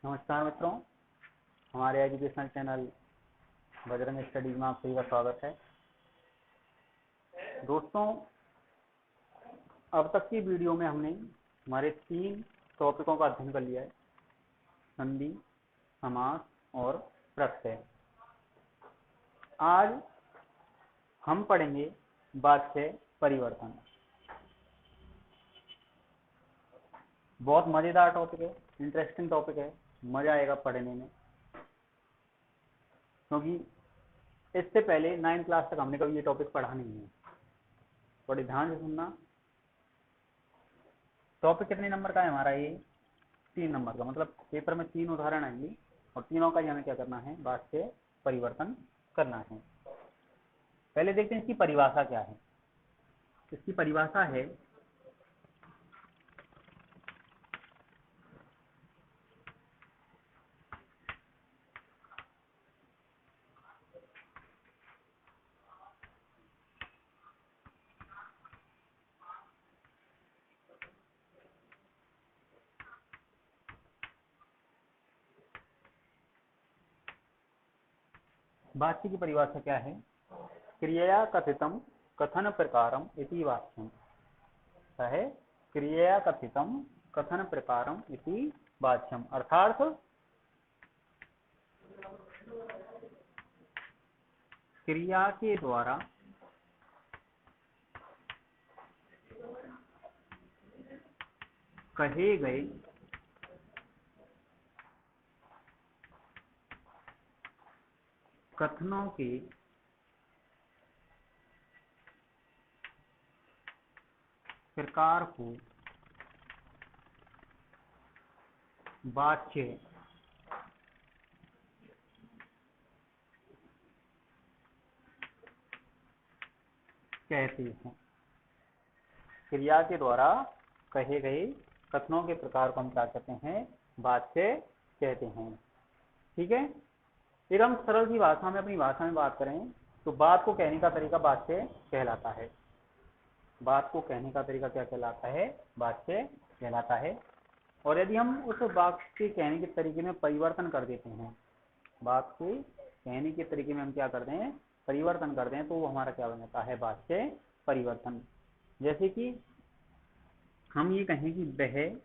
नमस्कार मित्रों, हमारे एजुकेशनल चैनल बजरंग स्टडीज में आप सभी का स्वागत है। दोस्तों, अब तक की वीडियो में हमने हमारे 3 टॉपिकों का अध्ययन कर लिया है, संधि, समास और प्रत्यय। आज हम पढ़ेंगे वाच्य परिवर्तन। बहुत मजेदार टॉपिक है, इंटरेस्टिंग टॉपिक है, मजा आएगा पढ़ने में, क्योंकि इससे पहले 9th क्लास तक हमने कभी ये टॉपिक पढ़ा नहीं है। बड़े ध्यान से सुनना। टॉपिक कितने नंबर का है हमारा? ये 3 नंबर का, मतलब पेपर में 3 उदाहरण आएंगे और तीनों का हमें क्या करना है? वाच्य परिवर्तन करना है। पहले देखते हैं इसकी परिभाषा क्या है। इसकी परिभाषा है वाच्य की परिभाषा क्या है? क्रियया कथितम कथन प्रकारम इति वाच्यम। क्या है? क्रियया कथितम कथन प्रकारम इति वाच्यम, अर्थात क्रिया के द्वारा कहे गए कथनों के प्रकार को वाच्य कहते हैं। क्रिया के द्वारा कहे गए कथनों के प्रकार को हम क्या कहते हैं? वाच्य कहते हैं। ठीक है। एक हम सरल सी भाषा में, अपनी भाषा में बात करें तो बात को कहने का तरीका वाच्य कहलाता है। बात को कहने का तरीका क्या कहलाता है? वाच्य कहलाता है। और यदि हम उस बात के कहने के तरीके में परिवर्तन कर देते हैं, बात के कहने के तरीके में हम क्या करते हैं? परिवर्तन करते हैं, तो वो हमारा क्या बन जाता है? वाच्य परिवर्तन। जैसे कि हम ये कहें कि वह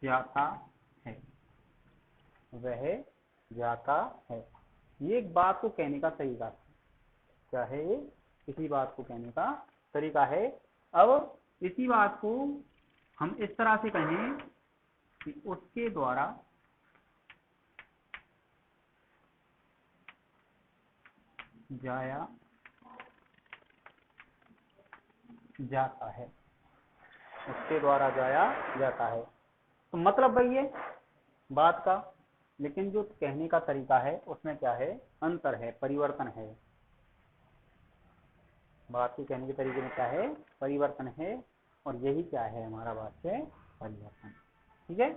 जाता है, वह जाता है। ये एक बात को कहने का तरीका है। क्या है ये? इसी बात को कहने का तरीका है। अब इसी बात को हम इस तरह से कहें कि उसके द्वारा जाया जाता है, उसके द्वारा जाया जाता है। तो मतलब वही है बात का, लेकिन जो कहने का तरीका है उसमें क्या है? अंतर है, परिवर्तन है। बात के कहने के तरीके में क्या है? परिवर्तन है। और यही क्या है? हमारा वाच्य परिवर्तन। ठीक है।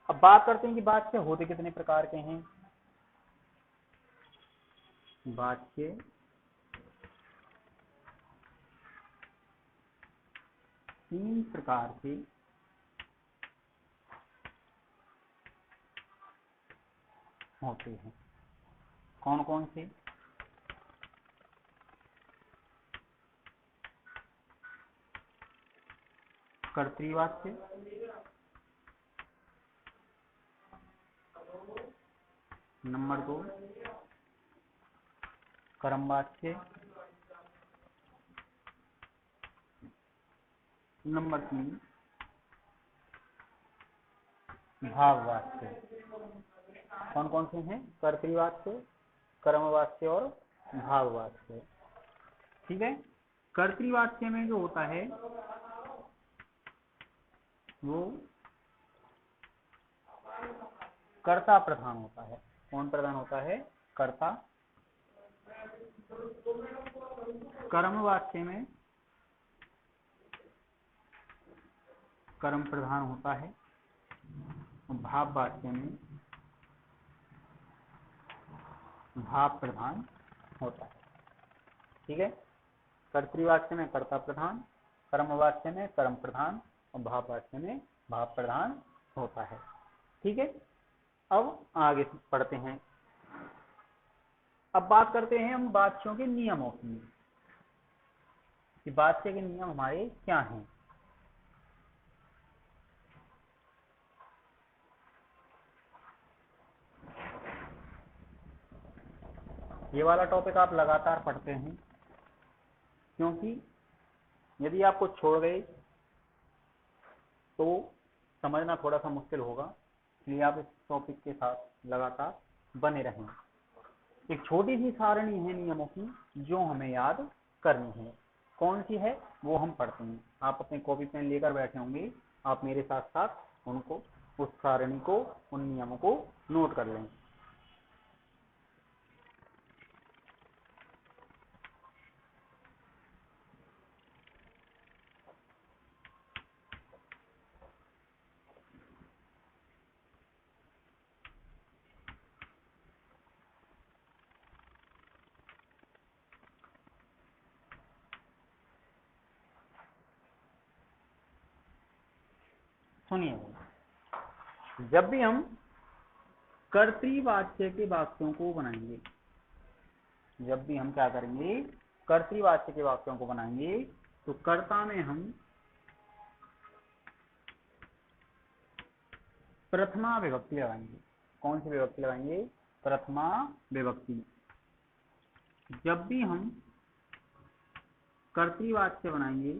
अब बात करते हैं कि वाच्य होते कितने प्रकार के हैं। वाच्य 3 प्रकार के होते हैं। कौन कौन से? कर्तृवाच्य, नंबर 2 कर्मवाच्य, नंबर 3 भाववाच्य। कौन कौन से हैं? कर्तृवाच्य, कर्मवाच्य और भाववाच्य। ठीक है। कर्तृवाच्य में जो होता है वो कर्ता प्रधान होता है। कौन प्रधान होता है? कर्ता। कर्मवाच्य में कर्म प्रधान होता है। भाववाच्य में भाव प्रधान होता है। ठीक है। कर्तृवाच्य में कर्ता प्रधान, कर्मवाच्य में कर्म प्रधान और भाववाच्य में भाव प्रधान होता है। ठीक है, अब आगे पढ़ते हैं। अब बात करते हैं हम वाच्यों के नियमों की कि वाच्य के नियम हमारे क्या हैं। ये वाला टॉपिक आप लगातार पढ़ते हैं, क्योंकि यदि आप कुछ छोड़ गए तो समझना थोड़ा सा मुश्किल होगा, इसलिए आप इस टॉपिक के साथ लगातार बने रहें। एक छोटी सी सारणी है नियमों की जो हमें याद करनी है। कौन सी है वो हम पढ़ते हैं। आप अपने कॉपी पेन लेकर बैठे होंगे, आप मेरे साथ साथ उनको, उस सारणी को, उन नियमों को नोट कर लें। सुनिए, जब भी हम कर्तृवाच्य के वाक्यों को बनाएंगे, जब भी हम क्या करेंगे, कर्तृवाच्य के वाक्यों को बनाएंगे, तो कर्ता में हम प्रथमा विभक्ति लगाएंगे। कौन सी विभक्ति लगाएंगे? प्रथमा विभक्ति। जब भी हम कर्तृवाच्य बनाएंगे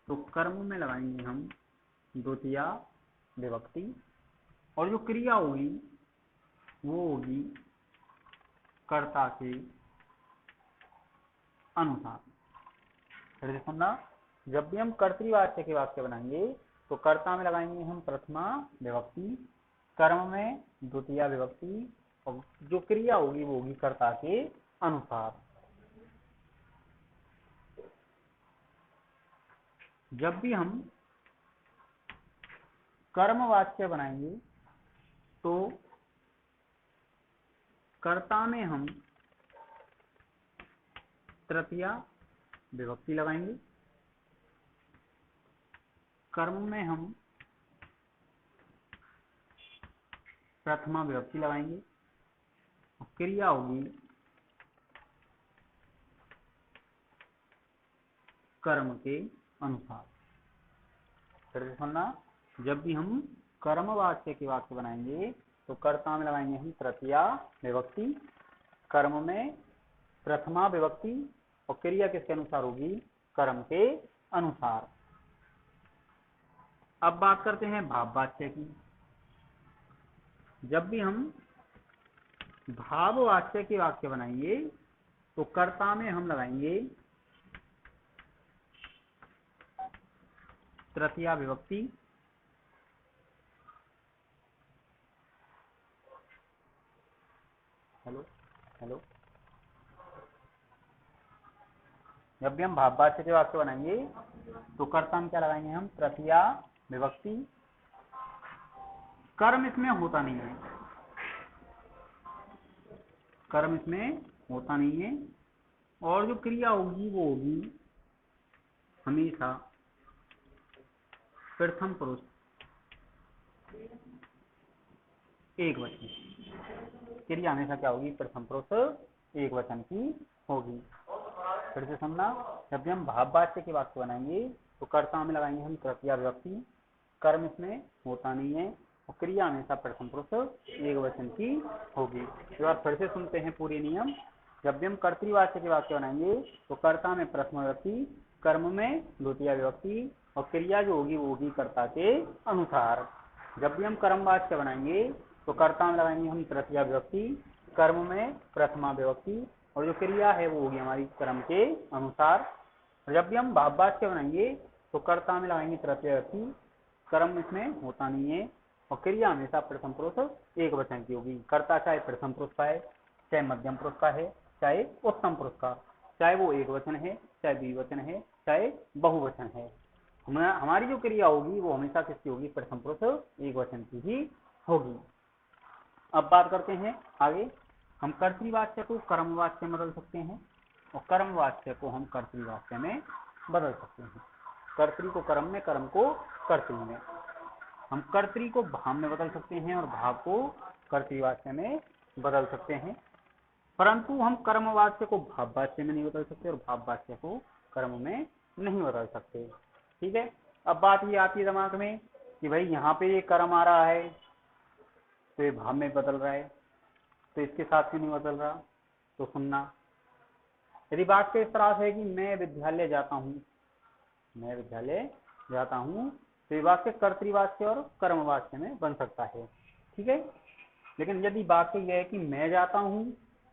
तो कर्म में लगाएंगे हम द्वितीया विभक्ति, और जो क्रिया होगी वो होगी कर्ता के अनुसार। फिर से सुनना, जब भी हम कर्तृवाच्य के वाक्य बनाएंगे तो कर्ता में लगाएंगे हम प्रथमा विभक्ति, कर्म में द्वितीया विभक्ति, और जो क्रिया होगी वो होगी कर्ता के अनुसार। जब भी हम कर्मवाच्य बनाएंगे तो कर्ता में हम तृतीया विभक्ति लगाएंगे, कर्म में हम प्रथमा विभक्ति लगाएंगे, और क्रिया होगी कर्म के अनुसार। फिर से सुनना, जब भी हम कर्मवाच्य के वाक्य बनाएंगे तो कर्ता में लगाएंगे हम तृतीया विभक्ति, कर्म में प्रथमा विभक्ति, और क्रिया किसके अनुसार होगी? कर्म के अनुसार। अब बात करते हैं भाववाच्य की। जब भी हम भाववाच्य के वाक्य बनाएंगे तो कर्ता में हम लगाएंगे तृतीया विभक्ति, हेलो, जब भी हम भाववाच्य के वाक्य बनाएंगे तो कर्ता में क्या लगाएंगे हम? तृतीया विभक्ति। कर्म इसमें होता नहीं है, कर्म इसमें होता नहीं है, और जो क्रिया होगी वो होगी हमेशा प्रथम पुरुष एक वचन। क्रिया हमेशा क्या होगी? प्रथम पुरुष एक वचन की होगी। फिर से सुनना, जब भी हम भाववाच्य के वाक्य बनाएंगे तो कर्ता में लगाएंगे हम तृतीया विभक्ति, कर्म इसमें होता नहीं है, और क्रिया हमेशा प्रथम पुरुष एक वचन की होगी। एक बार फिर से सुनते हैं पूरे नियम। जब भी हम कर्तृवाच्य के वाक्य बनाएंगे तो कर्ता में प्रथम विभक्ति, कर्म में द्वितीया विभक्ति, और क्रिया जो होगी वो होगी कर्ता के अनुसार। जब भी हम कर्मवाच्य बनाएंगे तो कर्ता में लगाएंगे हम तृतीया विभक्ति, कर्म में प्रथमा विभक्ति, और जो क्रिया है वो होगी हमारी कर्म के अनुसार। जब भी हम भाववाच्य बनाएंगे तो कर्ता में लगाएंगे तृतीया विभक्ति, कर्म इसमें होता नहीं है, और क्रिया हमेशा प्रथम पुरुष एक वचन की होगी। कर्ता चाहे प्रथम पुरुष का है, चाहे मध्यम पुरुष का है, चाहे उत्तम पुरुष का, चाहे वो एक वचन है, चाहे द्विवचन है, चाहे बहुवचन है। हमारी जो क्रिया होगी वो हमेशा किसकी होगी? प्रथम पुरुष एक वचन की ही होगी। अब बात करते हैं आगे, हम कर्तृवाच्य को कर्मवाच्य में बदल सकते हैं और कर्मवाच्य को हम कर्तृवाच्य में बदल सकते हैं। कर्तरी को कर्म में, कर्म को कर्तरी में। हम कर्तरी को भाव में बदल सकते हैं और भाव को कर्तृवाच्य में बदल सकते हैं, परंतु हम कर्मवाच्य को भाववाच्य में नहीं बदल सकते और भाववाच्य को कर्म में नहीं बदल सकते। ठीक है। अब बात ये आती है दिमाग में कि भाई यहाँ पे ये कर्म आ रहा है तो ये भाव में बदल रहा है, तो इसके साथ क्यों नहीं बदल रहा? तो सुनना, यदि वाक्य इस तरह से है कि मैं विद्यालय जाता हूँ, मैं विद्यालय जाता हूँ, तो ये वाक्य कर्तृवाच्य और कर्मवाच्य में बन सकता है। ठीक है। लेकिन यदि वाक्य यह है कि मैं जाता हूँ,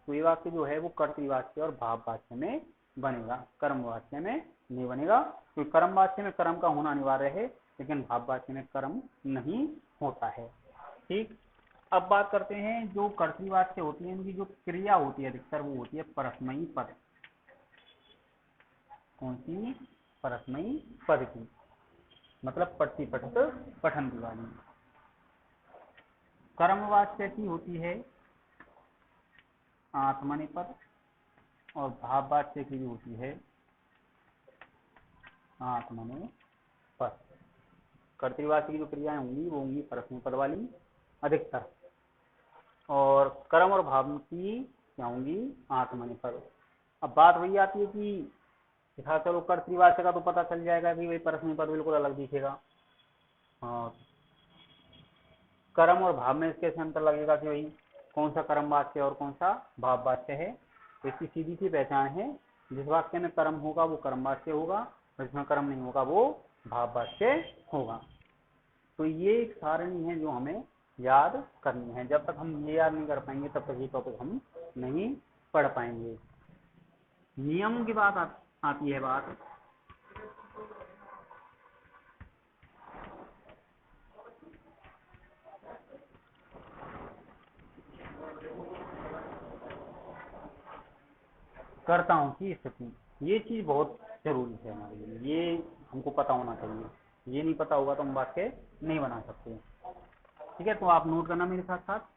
तो ये वाक्य जो है वो कर्तृवाच्य और भाववाच्य में बनेगा, कर्मवाच्य में नहीं बनेगा, क्योंकि कर्मवाच्य में कर्म का होना अनिवार्य है, लेकिन भाववाच्य में कर्म नहीं होता है। ठीक। अब बात करते हैं जो कर्तृवाच्य होती है, इनकी जो क्रिया होती है अधिकतर वो होती है परस्मयी पद। कौन सी? परस्मयी पद की, मतलब प्रतिपठित पठन की वाली। कर्मवाच्य की होती है आत्मनेपद और भाववाच्य की होती है आत्मनेपद। कर्तृवाच्य की जो क्रियाएं होंगी वो होंगी परस्मयी पद वाली अधिकतर, और कर्म और भाव की क्या होंगी? आत्मनेपद। अब बात वही आती है कि दिखा, चलो कर्तृवाच्य का तो पता चल जाएगा कि भाई परस्मयी पद बिल्कुल अलग दिखेगा, हाँ, कर्म और भाव में कैसे अंतर लगेगा कि भाई कौन सा कर्म वाच्य और कौन सा भाव वाच्य है? तो इसकी सीधी सी पहचान है, जिस वाक्य में कर्म होगा वो कर्म वाच्य होगा और जिसमें कर्म नहीं होगा वो भाव वाच्य होगा। तो ये एक सारणी है जो हमें याद करनी है। जब तक हम ये याद नहीं कर पाएंगे तब तक ये टॉपिक हम नहीं पढ़ पाएंगे। नियम की बात आती है बात, कर्ताओं की स्थिति। ये चीज बहुत जरूरी है हमारे लिए, ये हमको पता होना चाहिए। ये नहीं पता होगा तो हम वाक्य नहीं बना सकते। ठीक है, तो आप नोट करना मेरे साथ साथ।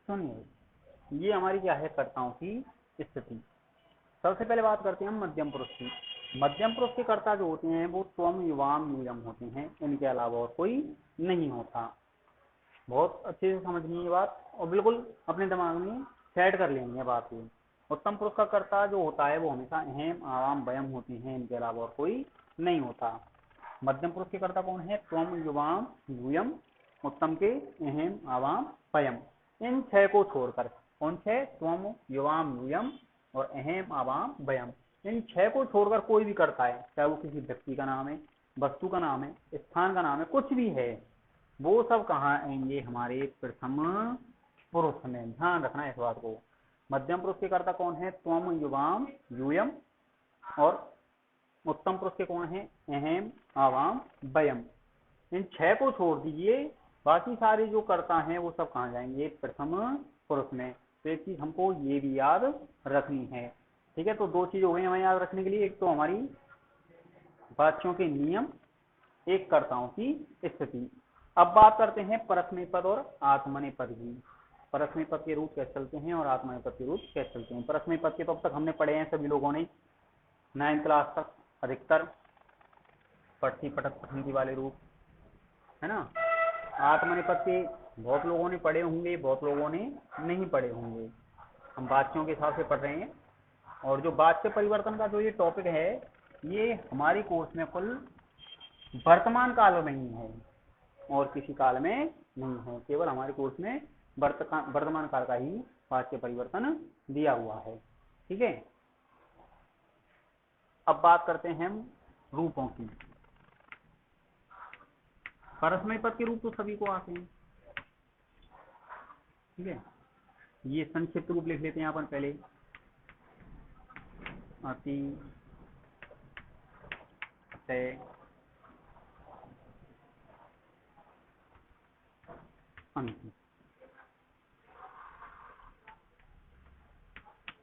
सुनिए, ये हमारी क्या है? कर्ताओं की स्थिति। सबसे पहले बात करते हैं हम मध्यम पुरुष की। मध्यम पुरुष के कर्ता जो होते हैं वो त्वम युवाम यूयम होते हैं, इनके अलावा और कोई नहीं होता। बहुत अच्छे से समझनी ये बात और बिल्कुल अपने दिमाग में सेट कर लेंगे ये बात ही। उत्तम पुरुष का कर्ता जो होता है वो हमेशा अहम आवाम वयम होते हैं, इनके अलावा और कोई नहीं होता। मध्यम पुरुष के कर्ता कौन है? त्वम युवाम यूयम, उत्तम के अहम आवाम वयम। इन छह को छोड़कर, कौन छह? त्वम युवाम यूयम और अहम आवाम वयम। इन छह को छोड़कर कोई भी कर्ता है, चाहे वो किसी व्यक्ति का नाम है, वस्तु का नाम है, स्थान का नाम है, कुछ भी है, वो सब कहाँ आएंगे? हमारे प्रथम पुरुष में। ध्यान रखना इस बात को। मध्यम पुरुष के कर्ता कौन है? त्वम युवाम यूयम और उत्तम पुरुष के कौन है? अहम आवाम वयम। इन छह को छोड़ दीजिए, बाकी सारे जो कर्ता हैं वो सब कहाँ जाएंगे? प्रथम पुरुष में। तो एक चीज हमको ये भी याद रखनी है, ठीक है। तो दो चीज हो गई हमें याद रखने के लिए, एक तो हमारी वाक्यों के नियम, एक कर्ताओं की स्थिति। अब बात करते हैं परस्मैपद और आत्मनेपद की। परस्मैपद के रूप कैसे चलते हैं और आत्मनेपद के रूप कैसे चलते हैं। परस्मैपद के तो अब तक हमने पढ़े हैं सभी लोगों ने 9th क्लास तक अधिकतर, पठती पठक पठंती वाले रूप, है ना। आत्मनेपद के बहुत लोगों ने पढ़े होंगे, बहुत लोगों ने नहीं पढ़े होंगे। हम वाक्यों के हिसाब से पढ़ रहे हैं। और जो वाक्य परिवर्तन का जो ये टॉपिक है, ये हमारी कोर्स में कुल वर्तमान काल में ही है और किसी काल में नहीं है। केवल हमारे कोर्स में वर्तमान काल का ही वाक्य परिवर्तन दिया हुआ है, ठीक है। अब बात करते हैं हम रूपों की। परस्मैपद के रूप तो सभी को आते हैं, ठीक है। ये संक्षिप्त रूप लिख लेते हैं अपन पहले। अति, अतः, अंति।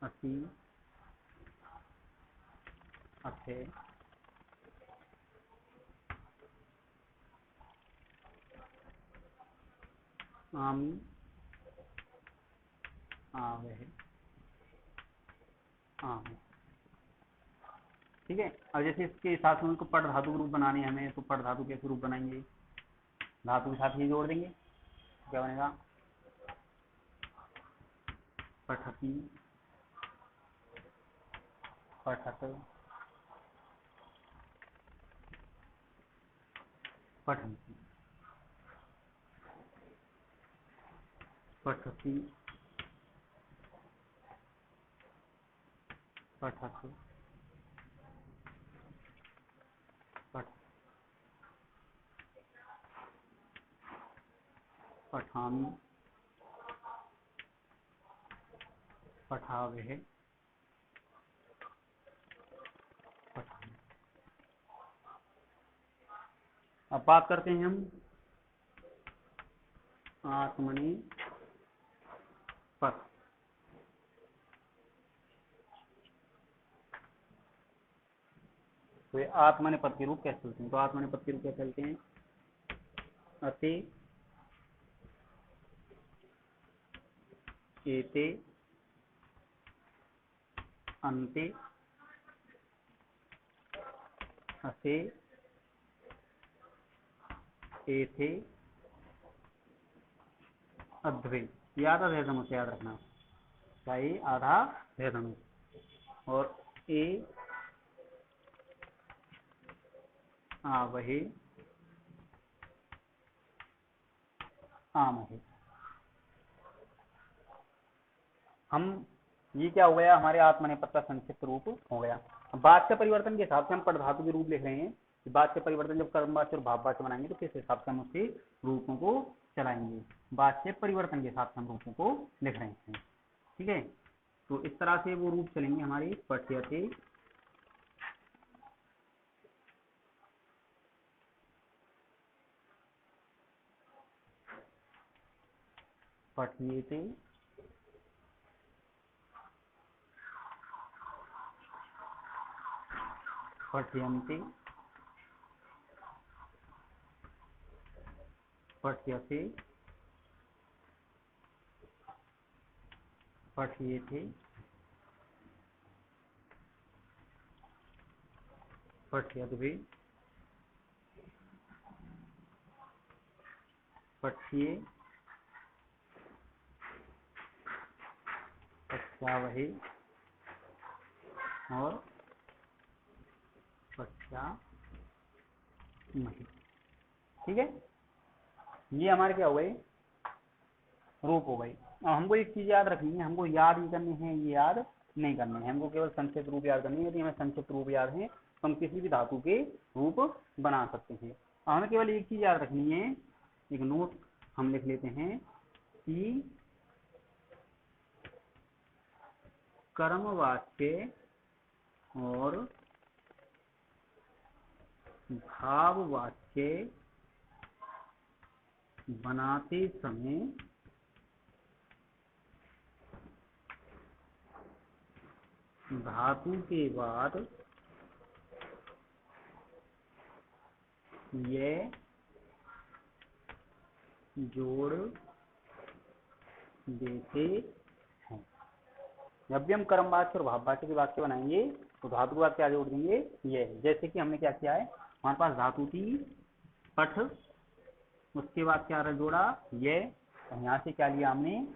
अति, अतः, आमी, आवह, आम, ठीक है। अब जैसे इसके साथ में उनको पट धातु रूप बनाने हैं हमें, तो पट धातु कैसे रूप बनाएंगे? धातु के साथ ही जोड़ देंगे, क्या बनेगा? पठती, पठत, पठन्ति, पठति, पठत, पठ, पठामि, पठावह, पठामि। अब बात करते हैं हम आत्मनि पद। तो ये आत्मनेपद के रूप कैसे चलते हैं? तो आत्मनेपद के रूप कैसे चलते हैं? अति, एते, अन्ते, असे, एथे, अद्वे। ये आधा भेदनुष्य याद रखना, क्या ये आधा भेदनुष्य। और ए, आवहे, आमहे। हम ये क्या हो गया? हमारे आत्मनेपद का संक्षिप्त रूप हो गया। वाक्य परिवर्तन के हिसाब से हम पदधातु के रूप लिख रहे हैं। वाक्य परिवर्तन जब कर्मवाच्य और भाववाच्य बनाएंगे तो किस हिसाब से हम उसके रूपों को चलाएंगे? वाक्य परिवर्तन के हिसाब से हम रूपों को लिख रहे हैं, ठीक है। तो इस तरह से वो रूप चलेंगे हमारे। पठ्यते, पठ्येते, पठ्यन्ते, पठ्यते, पठ्येते, पठ्यद्वे, पठ्ये, पठ्यावहे और पठ्यामहे। ठीक है, ये हमारे क्या हो गए, रूप हो गई। अब हमको एक चीज याद रखनी है, हमको याद ही करनी है, ये याद नहीं करनी है, हमको केवल संक्षिप्त रूप याद करनी है। यदि हमें संक्षिप्त रूप याद है तो हम किसी भी धातु के रूप बना सकते हैं। और हमें केवल एक चीज याद रखनी है, एक नोट हम लिख लेते हैं कि कर्मवाच्य और भाववाच्य बनाते समय धातु के बाद ये जोड़ देते हैं। जब भी हम कर्मवाच्य और भाववाच्य के वाक्य बनाएंगे तो धातु का क्या जोड़ देंगे, ये। जैसे कि हमने क्या किया है, हमारे पास धातु थी पठ, उसके बाद क्या जोड़ा, ये। यहाँ से क्या लिया हमने,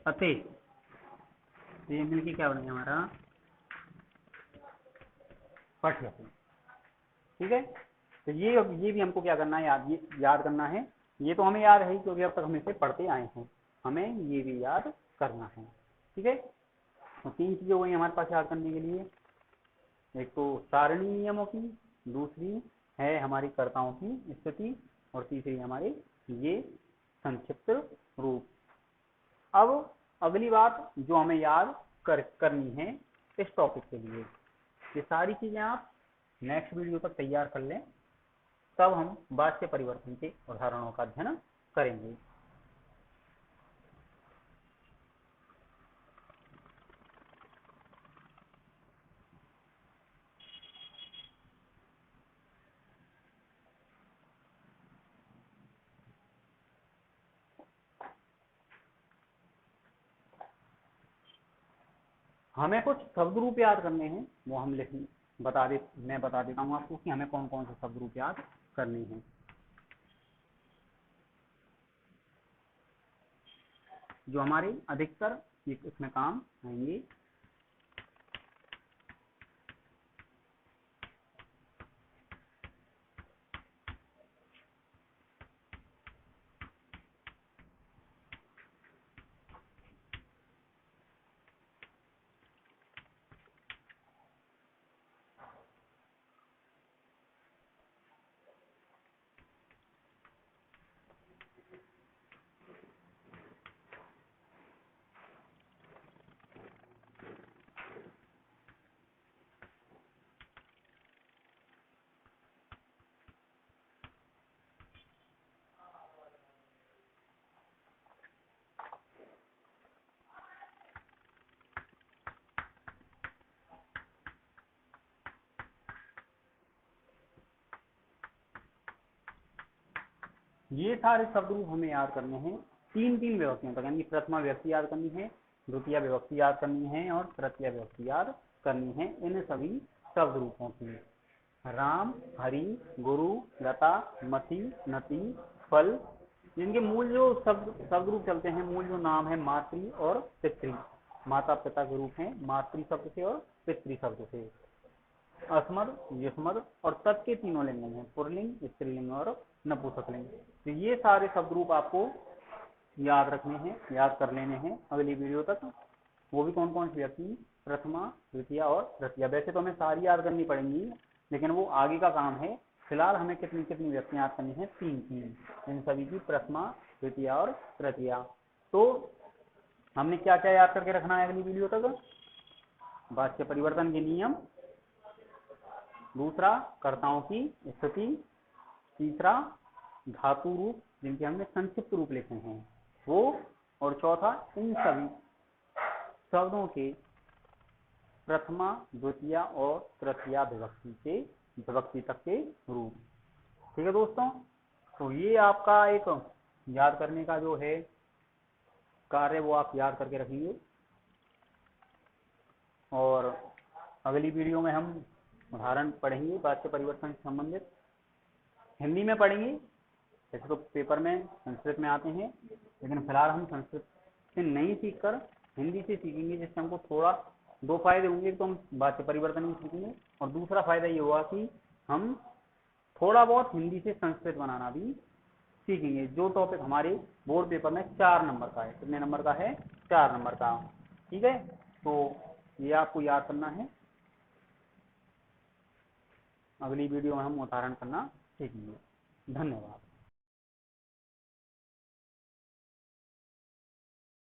अते, तो ये मिलके क्या बनेगा हमारा पठ्यते। ठीक है, तो ये भी हमको क्या करना है, याद करना है। ये तो हमें याद है क्योंकि अब तक हम इसे पढ़ते आए हैं, हमें ये भी याद करना है। ठीक है, तो 3 चीजें हो गई हमारे पास याद करने के लिए। एक तो सारणी नियमों की, दूसरी है हमारी कर्ताओं की स्थिति, और तीसरी हमारी ये संक्षिप्त रूप। अब अगली बात जो हमें याद करनी है इस टॉपिक के लिए, ये सारी चीजें आप नेक्स्ट वीडियो तक तैयार कर लें, तब हम वाच्य परिवर्तन के उदाहरणों का अध्ययन करेंगे। हमें कुछ शब्द रूप याद करने हैं, वो हम मैं बता देता हूँ आपको कि हमें कौन कौन से शब्द रूप याद करने हैं, जो हमारे अधिकतर इसमें काम आएंगे। ये सारे शब्द रूप हमें याद करने हैं 3 विभक्तियों तक, यानी प्रथमा विभक्ति याद करनी है, द्वितीय विभक्ति याद करनी है और तृतीय विभक्ति याद करनी है। इन सभी शब्द रूपों की राम, हरि, गुरु, लता, मति, नति, फल, जिनके मूल जो शब्द रूप चलते हैं, मूल जो नाम है मातृ और पितृ, माता पिता के रूप हैं मातृ शब्द से और पितृ शब्द से। अस्मद, युष्मद और तत् के 3 लिंग हैं, पुरलिंग, स्त्रीलिंग और नपुंसकलिंग। तो ये सारे शब्द रूप आपको याद रखने हैं, याद कर लेने हैं अगली वीडियो तक। वो भी कौन कौन सी व्यक्ति, प्रथमा, द्वितीय और तृतीय। वैसे तो हमें सारी याद करनी पड़ेंगी, लेकिन वो आगे का काम है। फिलहाल हमें कितनी कितनी व्यक्ति याद करनी है, 3। इन सभी की प्रथमा, द्वितीय और तृतीय। तो हमने क्या क्या याद करके रखना है अगली वीडियो तक, वाच्य परिवर्तन के नियम, दूसरा कर्ताओं की स्थिति, तीसरा धातु रूप जिनके हमने संक्षिप्त रूप लिखे हैं वो, और चौथा इन सभी शब्दों के प्रथमा, द्वितीय और तृतीय विभक्ति तक के रूप। ठीक है दोस्तों, तो ये आपका एक याद करने का जो है कार्य, वो आप याद करके रखेंगे। और अगली वीडियो में हम उदाहरण पढ़ेंगे वाच्य परिवर्तन से संबंधित, हिंदी में पढ़ेंगे। वैसे तो पेपर में संस्कृत में आते हैं, लेकिन फिलहाल हम संस्कृत से नहीं सीखकर हिंदी से सीखेंगे, जिससे हमको थोड़ा दो फायदे होंगे। तो हम वाच्य परिवर्तन भी सीखेंगे, और दूसरा फायदा ये हुआ कि हम थोड़ा बहुत हिंदी से संस्कृत बनाना भी सीखेंगे। जो टॉपिक हमारे बोर्ड पेपर में 4 नंबर का है। कितने नंबर का है? 4 नंबर का। ठीक है, तो ये आपको याद करना है। अगली वीडियो में हम उदाहरण करना सीखेंगे। धन्यवाद।